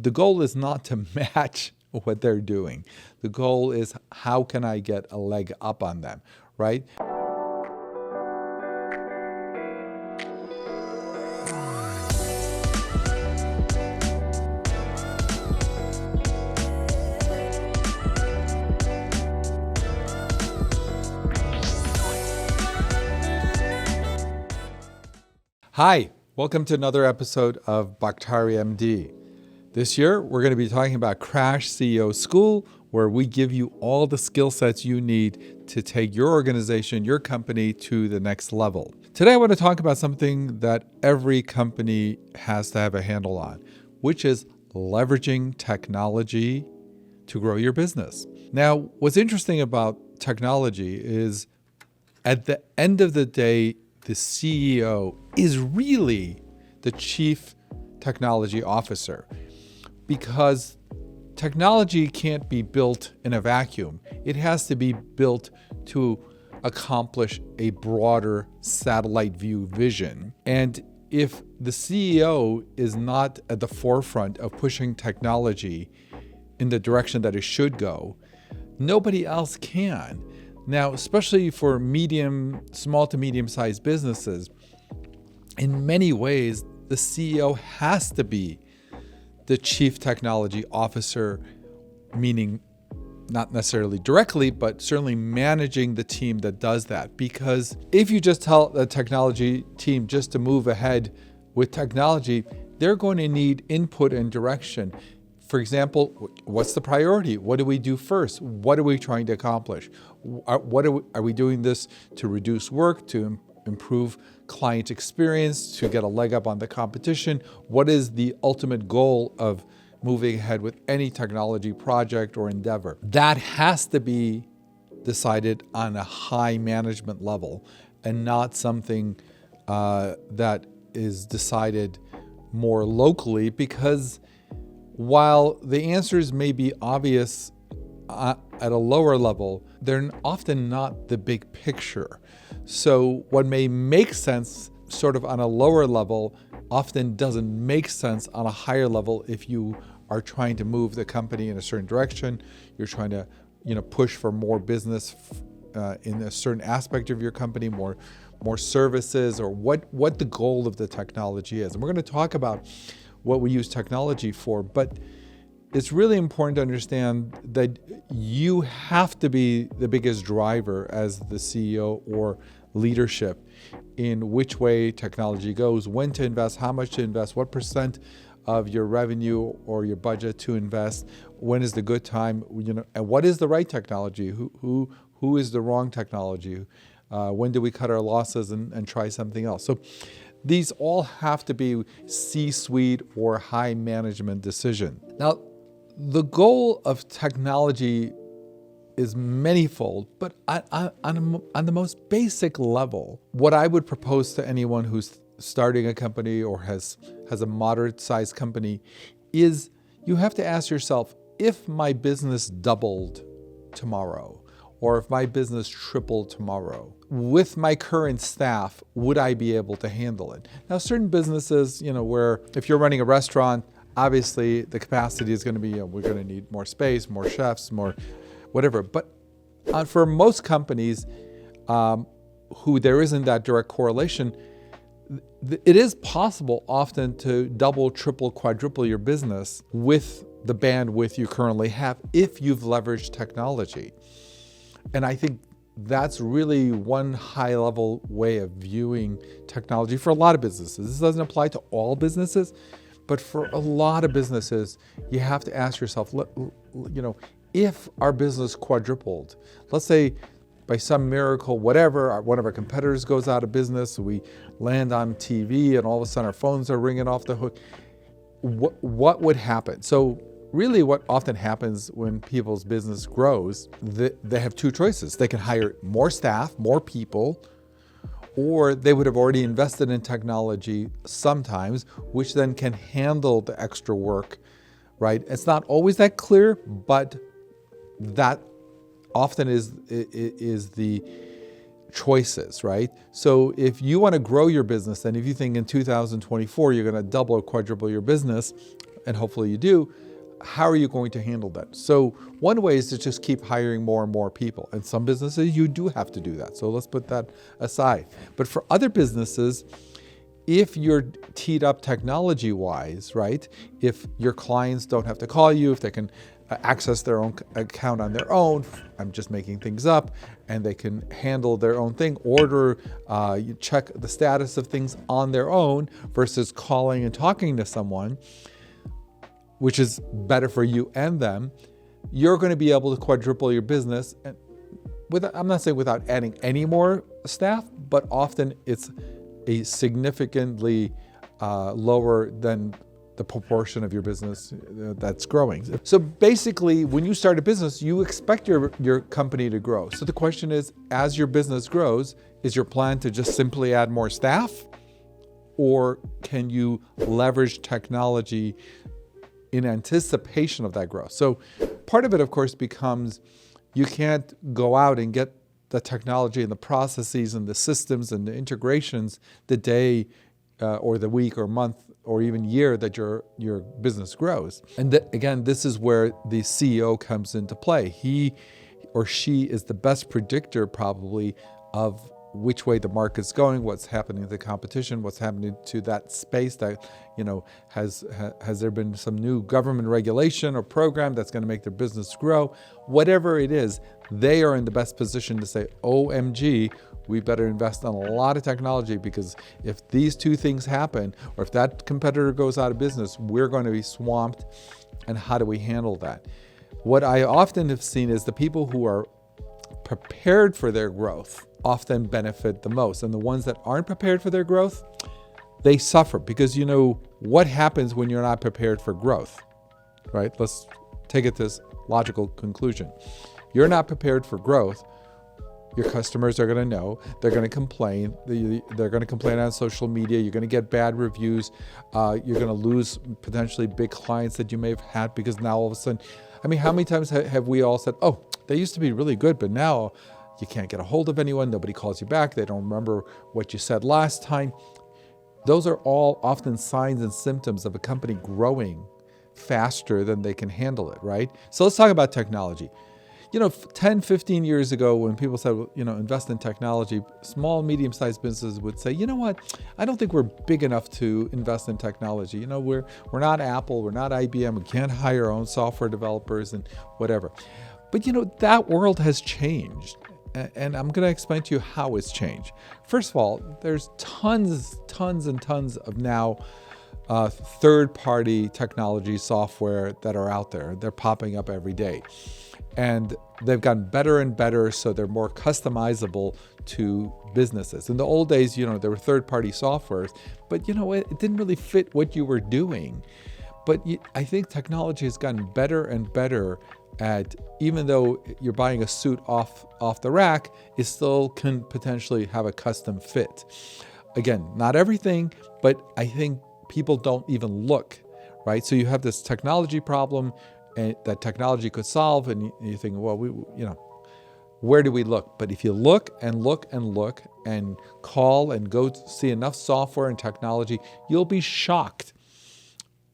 the goal is not to match what they're doing. The goal is, how can I get a leg up on them, right? Hi, welcome to another episode of Baktari MD. This year, we're going to be talking about Crash CEO School, where we give you all the skill sets you need to take your organization, your company to the next level. Today, I want to talk about something that every company has to have a handle on, which is leveraging technology to grow your business. Now, what's interesting about technology is at the end of the day, the CEO is really the chief technology officer, because technology can't be built in a vacuum. It has to be built to accomplish a broader satellite view vision. And if the CEO is not at the forefront of pushing technology in the direction that it should go, nobody else can. Now, especially for small to medium-sized businesses, in many ways, the CEO has to be the chief technology officer, meaning not necessarily directly, but certainly managing the team that does that. Because if you just tell the technology team just to move ahead with technology, they're going to need input and direction. For example, what's the priority? What do we do first? What are we trying to accomplish? Are we doing this to reduce work, to improve client experience, to get a leg up on the competition? What is the ultimate goal of moving ahead with any technology project or endeavor? That has to be decided on a high management level and not something that is decided more locally, because while the answers may be obvious at a lower level, they're often not the big picture. So what may make sense sort of on a lower level often doesn't make sense on a higher level if you are trying to move the company in a certain direction. You're trying to, push for more business in a certain aspect of your company, more services, or what the goal of the technology is. And we're going to talk about what we use technology for, but it's really important to understand that you have to be the biggest driver as the CEO or leadership in which way technology goes, when to invest, how much to invest, what percent of your revenue or your budget to invest, when is the good time, and what is the right technology, who is the wrong technology, when do we cut our losses and try something else. So these all have to be C-suite or high management decision. Now, the goal of technology is manyfold, but on the most basic level, what I would propose to anyone who's starting a company or has a moderate-sized company is you have to ask yourself, if my business doubled tomorrow, or if my business tripled tomorrow, with my current staff, would I be able to handle it? Now, certain businesses, where if you're running a restaurant, obviously the capacity is going to be, we're going to need more space, more chefs, more whatever. But for most companies who there isn't that direct correlation, it is possible often to double, triple, quadruple your business with the bandwidth you currently have if you've leveraged technology. And I think that's really one high-level way of viewing technology for a lot of businesses. This doesn't apply to all businesses, but for a lot of businesses, you have to ask yourself, if our business quadrupled, let's say by some miracle, whatever, one of our competitors goes out of business, we land on TV, and all of a sudden our phones are ringing off the hook, what would happen? So really what often happens when people's business grows, they have two choices. They can hire more staff, more people, or they would have already invested in technology sometimes, which then can handle the extra work, right? It's not always that clear, but that often is the choices, right? So if you want to grow your business, and if you think in 2024 you're going to double or quadruple your business, and hopefully you do, how are you going to handle that? So one way is to just keep hiring more and more people. And some businesses, you do have to do that. So let's put that aside. But for other businesses, if you're teed up technology-wise, right? If your clients don't have to call you, if they can access their own account on their own, I'm just making things up, and they can handle their own thing, you check the status of things on their own versus calling and talking to someone, which is better for you and them, you're going to be able to quadruple your business. And I'm not saying without adding any more staff, but often it's a significantly lower than the proportion of your business that's growing. So basically, when you start a business, you expect your company to grow. So the question is, as your business grows, is your plan to just simply add more staff? Or can you leverage technology in anticipation of that growth? So part of it, of course, becomes you can't go out and get the technology and the processes and the systems and the integrations the day or the week or month or even year that your business grows. And again, this is where the CEO comes into play. He or she is the best predictor probably of which way the market's going, what's happening to the competition, what's happening to that space that, has there been some new government regulation or program that's going to make their business grow? Whatever it is, they are in the best position to say, OMG, we better invest in a lot of technology, because if these two things happen, or if that competitor goes out of business, we're going to be swamped. And how do we handle that? What I often have seen is the people who are prepared for their growth often benefit the most. And the ones that aren't prepared for their growth, they suffer, because what happens when you're not prepared for growth, right? Let's take it to this logical conclusion. You're not prepared for growth. Your customers are going to know. They're going to complain. They're going to complain on social media. You're going to get bad reviews. You're going to lose potentially big clients that you may have had, because now all of a sudden, how many times have we all said, oh, they used to be really good, but now you can't get a hold of anyone. Nobody calls you back. They don't remember what you said last time. Those are all often signs and symptoms of a company growing faster than they can handle it, right? So let's talk about technology. 10, 15 years ago, when people said, invest in technology, small, medium-sized businesses would say, you know what, I don't think we're big enough to invest in technology. We're not Apple, we're not IBM, we can't hire our own software developers and whatever. But that world has changed. And I'm going to explain to you how it's changed. First of all, there's tons and tons of now third-party technology software that are out there. They're popping up every day. And they've gotten better and better, so they're more customizable to businesses. In the old days, there were third-party softwares, but it didn't really fit what you were doing. But I think technology has gotten better and better at, even though you're buying a suit off the rack, it still can potentially have a custom fit. Again, not everything, but I think people don't even look, right? So you have this technology problem and that technology could solve, and you think, well, where do we look? But if you look and look and look and call and go see enough software and technology, you'll be shocked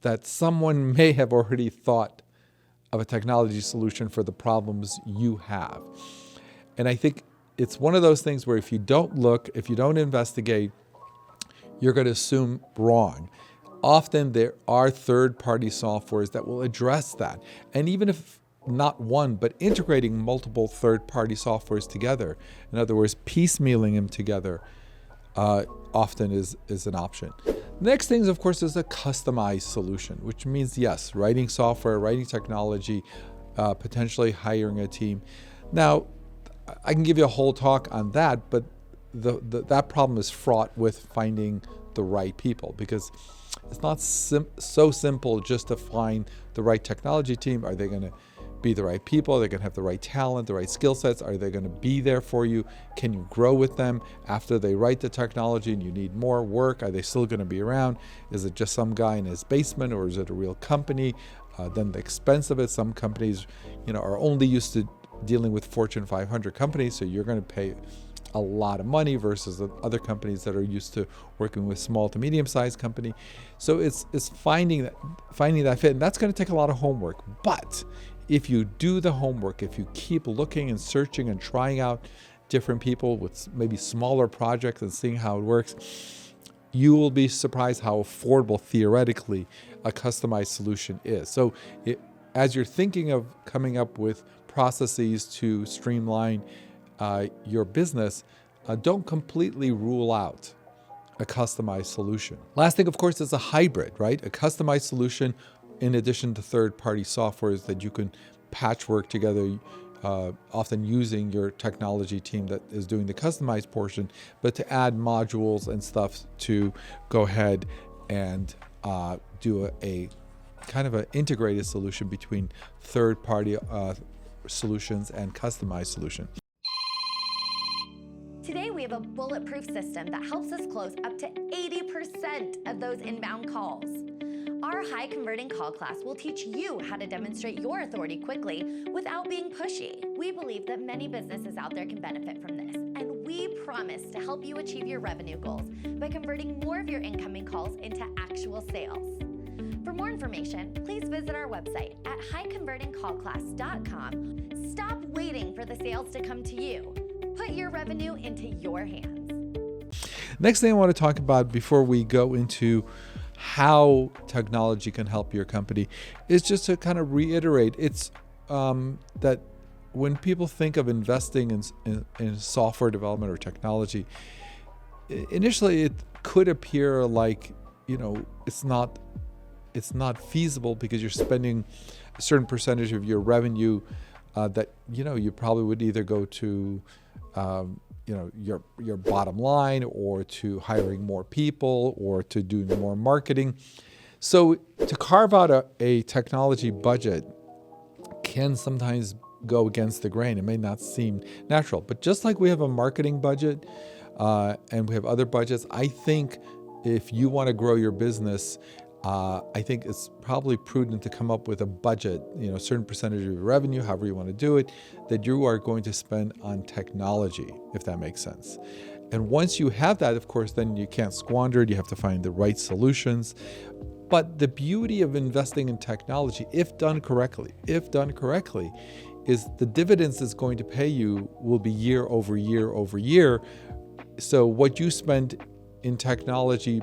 that someone may have already thought of a technology solution for the problems you have. And I think it's one of those things where if you don't look, if you don't investigate, you're going to assume wrong. Often there are third-party softwares that will address that. And even if not one, but integrating multiple third-party softwares together, in other words, piecemealing them together, often is an option. Next thing, of course, is a customized solution, which means, yes, writing software, writing technology, potentially hiring a team. Now, I can give you a whole talk on that, but that problem is fraught with finding the right people, because it's not so simple just to find the right technology team. Are they going to be the right people? Are they going to have the right talent, the right skill sets? Are they going to be there for you? Can you grow with them after they write the technology and you need more work? Are they still going to be around? Is it just some guy in his basement, or is it a real company? Then the expense of it. Some companies, are only used to dealing with Fortune 500 companies, so you're going to pay a lot of money versus other companies that are used to working with small to medium-sized company. So it's finding that fit, and that's going to take a lot of homework. But if you do the homework, if you keep looking and searching and trying out different people with maybe smaller projects and seeing how it works, you will be surprised how affordable theoretically a customized solution is. So as you're thinking of coming up with processes to streamline your business, don't completely rule out a customized solution. Last thing, of course, is a hybrid, right? A customized solution in addition to third-party softwares that you can patchwork together, often using your technology team that is doing the customized portion, but to add modules and stuff to go ahead and do a kind of an integrated solution between third-party solutions and customized solutions. Today, we have a bulletproof system that helps us close up to 80% of those inbound calls. Our high converting call class will teach you how to demonstrate your authority quickly without being pushy. We believe that many businesses out there can benefit from this, and we promise to help you achieve your revenue goals by converting more of your incoming calls into actual sales. For more information, please visit our website at highconvertingcallclass.com. Stop waiting for the sales to come to you. Put your revenue into your hands. Next thing I want to talk about before we go into how technology can help your company is just to kind of reiterate, it's that when people think of investing in software development or technology, initially it could appear like, it's not feasible because you're spending a certain percentage of your revenue that you probably would either go to your bottom line, or to hiring more people, or to doing more marketing. So to carve out a technology budget can sometimes go against the grain. It may not seem natural, but just like we have a marketing budget and we have other budgets, I think if you want to grow your business, I think it's probably prudent to come up with a budget, a certain percentage of your revenue, however you want to do it, that you are going to spend on technology, if that makes sense. And once you have that, of course, then you can't squander it. You have to find the right solutions. But the beauty of investing in technology, if done correctly, is the dividends it's going to pay you will be year over year over year. So what you spend in technology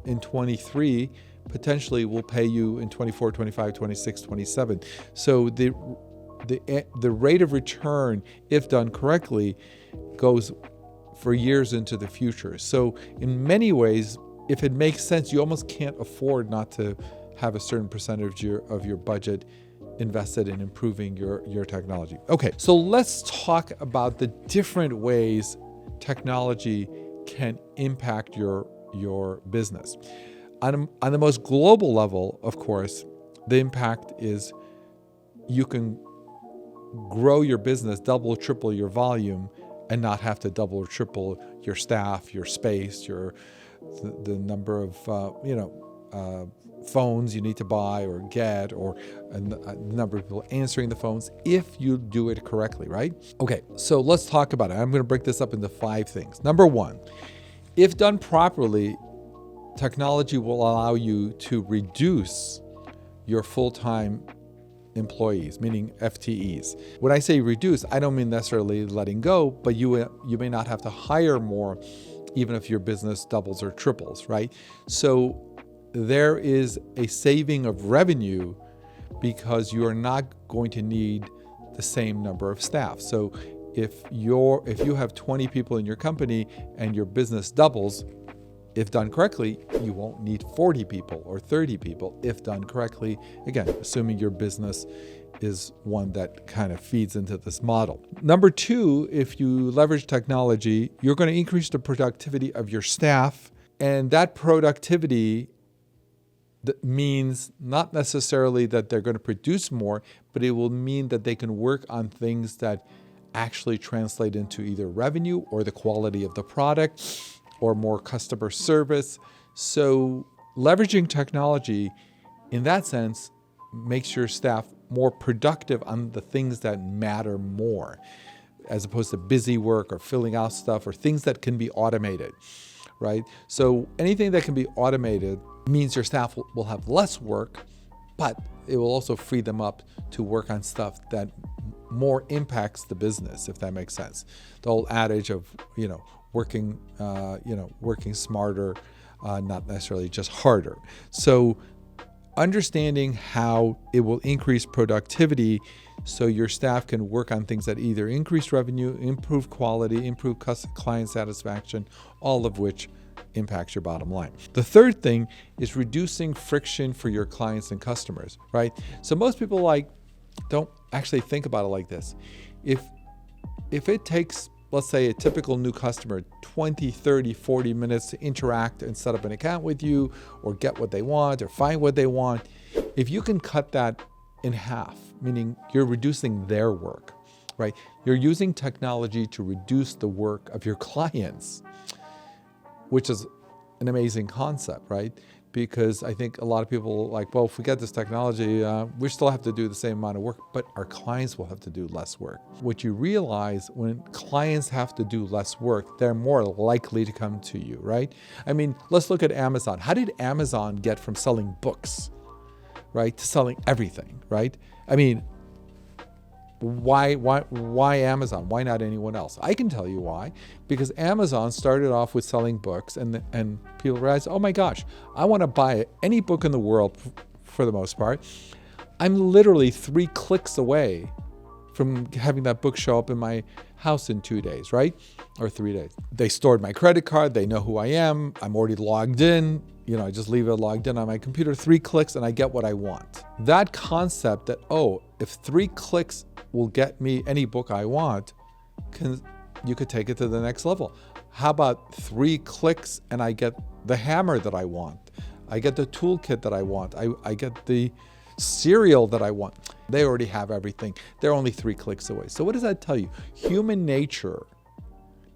in 23 potentially will pay you in 24, 25, 26, 27. So the rate of return, if done correctly, goes for years into the future. So in many ways, if it makes sense, you almost can't afford not to have a certain percentage of your budget invested in improving your technology. Okay, so let's talk about the different ways technology can impact your business. On the most global level, of course, the impact is you can grow your business, double or triple your volume, and not have to double or triple your staff, your space, the number of phones you need to buy or get, or a number of people answering the phones, if you do it correctly, right? Okay, so let's talk about it. I'm going to break this up into 5 things. Number 1, if done properly, technology will allow you to reduce your full-time employees, meaning FTEs. When I say reduce, I don't mean necessarily letting go, but you may not have to hire more, even if your business doubles or triples, right? So there is a saving of revenue because you are not going to need the same number of staff. So if you have 20 people in your company and your business doubles, if done correctly, you won't need 40 people or 30 people if done correctly. Again, assuming your business is one that kind of feeds into this model. Number 2, if you leverage technology, you're going to increase the productivity of your staff. And that productivity means not necessarily that they're going to produce more, but it will mean that they can work on things that actually translate into either revenue or the quality of the product, or more customer service. So leveraging technology in that sense makes your staff more productive on the things that matter more. as opposed to busy work or filling out stuff or things that can be automated, right? So anything that can be automated means your staff will have less work, but it will also free them up to work on stuff that more impacts the business, if that makes sense. The old adage of, working smarter, not necessarily just harder. So understanding how it will increase productivity so your staff can work on things that either increase revenue, improve quality, improve client satisfaction, all of which impacts your bottom line. The third thing is reducing friction for your clients and customers, right? So most people don't actually think about it like this. If it takes, let's say, a typical new customer 20, 30, 40 minutes to interact and set up an account with you or get what they want or find what they want, if you can cut that in half, meaning you're reducing their work, right? You're using technology to reduce the work of your clients, which is an amazing concept, right? Because I think a lot of people if we get this technology, we still have to do the same amount of work, but our clients will have to do less work. What you realize when clients have to do less work, they're more likely to come to you, right? I mean, let's look at Amazon. How did Amazon get from selling books, right, to selling everything, right? I mean, why Amazon? Why not anyone else? I can tell you why. Because Amazon started off with selling books, and people realized, oh my gosh, I want to buy any book in the world for the most part. I'm literally 3 clicks away from having that book show up in my house in 2 days, right? Or 3 days. They stored my credit card. They know who I am. I'm already logged in. I just leave it logged in on my computer, 3 clicks, and I get what I want. That concept that, if 3 clicks will get me any book I want, you could take it to the next level. How about 3 clicks and I get the hammer that I want? I get the toolkit that I want. I get the cereal that I want. They already have everything. They're only 3 clicks away. So what does that tell you? Human nature,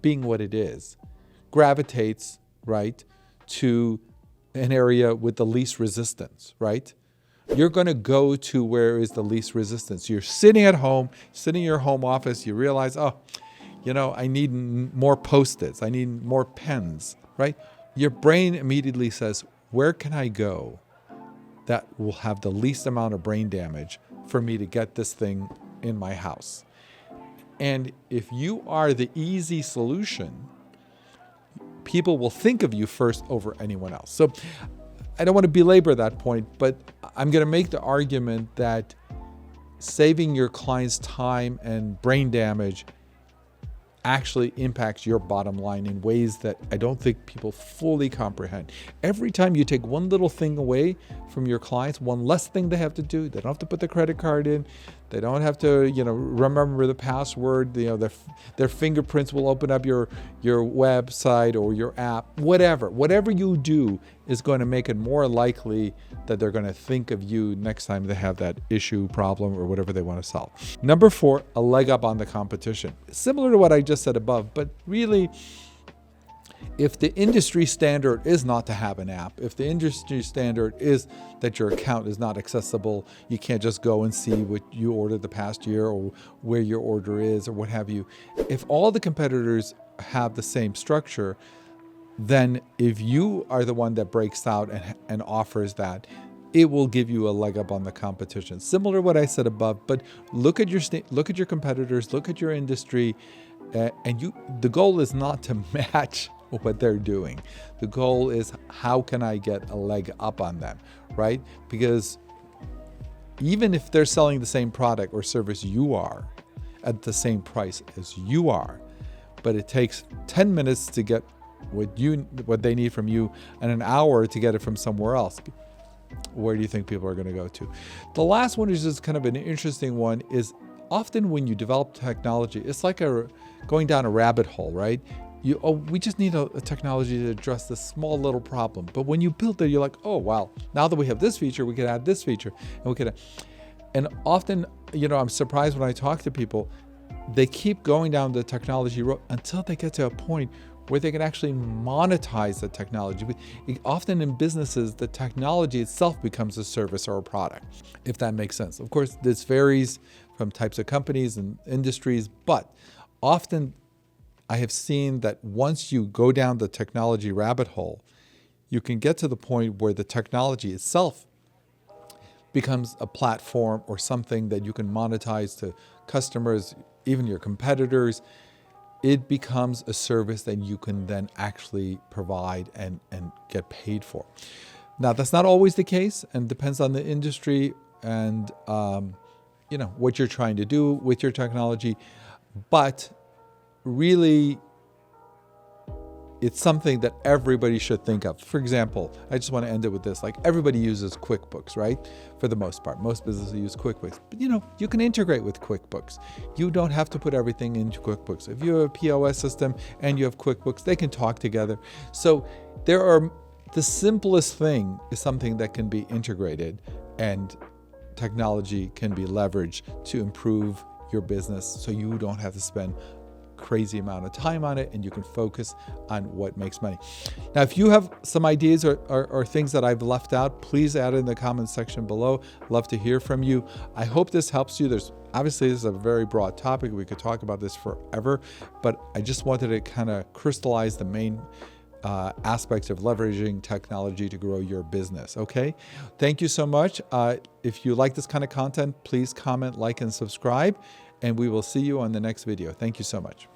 being what it is, gravitates, right, to an area with the least resistance, right? You're going to go to where is the least resistance. You're sitting at home, sitting in your home office, you realize, I need more Post-its, I need more pens, right? Your brain immediately says, where can I go that will have the least amount of brain damage for me to get this thing in my house? And if you are the easy solution, people will think of you first over anyone else. So I don't want to belabor that point, but I'm going to make the argument that saving your clients time and brain damage actually impacts your bottom line in ways that I don't think people fully comprehend. Every time you take one little thing away from your clients, one less thing they have to do, they don't have to put the credit card in, they don't have to, remember the password, their fingerprints will open up your website or your app, whatever you do is going to make it more likely that they're going to think of you next time they have that issue, problem, or whatever they want to solve. Number 4, a leg up on the competition. Similar to what I just said above, but really, if the industry standard is not to have an app, if the industry standard is that your account is not accessible, you can't just go and see what you ordered the past year or where your order is or what have you. If all the competitors have the same structure, then if you are the one that breaks out and offers that, it will give you a leg up on the competition. Similar to what I said above, but look at your competitors, look at your industry, and the goal is not to match what they're doing. The goal is, how can I get a leg up on them, right? Because even if they're selling the same product or service you are at the same price as you are, but it takes 10 minutes to get what they need from you and an hour to get it from somewhere else, where do you think people are going to go to? The last one is just kind of an interesting one, is often when you develop technology, it's like going down a rabbit hole, right? We just need a technology to address this small little problem. But when you build it, you're like, oh, wow, now that we have this feature, we can add this feature. And often, I'm surprised when I talk to people, they keep going down the technology road until they get to a point where they can actually monetize the technology. Often in businesses, the technology itself becomes a service or a product, if that makes sense. Of course, this varies from types of companies and industries, but often I have seen that once you go down the technology rabbit hole, you can get to the point where the technology itself becomes a platform or something that you can monetize to customers, even your competitors. It becomes a service that you can then actually provide and get paid for. Now, that's not always the case, and depends on the industry and what you're trying to do with your technology. But really, it's something that everybody should think of. For example, I just want to end it with this. Like, everybody uses QuickBooks, right? For the most part, most businesses use QuickBooks. But you can integrate with QuickBooks. You don't have to put everything into QuickBooks. If you have a POS system and you have QuickBooks, they can talk together. So the simplest thing is something that can be integrated, and technology can be leveraged to improve your business so you don't have to spend crazy amount of time on it, and you can focus on what makes money. Now, if you have some ideas or things that I've left out, please add it in the comments section below. Love to hear from you. I hope this helps you. Obviously, this is a very broad topic. We could talk about this forever, but I just wanted to kind of crystallize the main aspects of leveraging technology to grow your business. Okay. Thank you so much. If you like this kind of content, please comment, like, and subscribe, and we will see you on the next video. Thank you so much.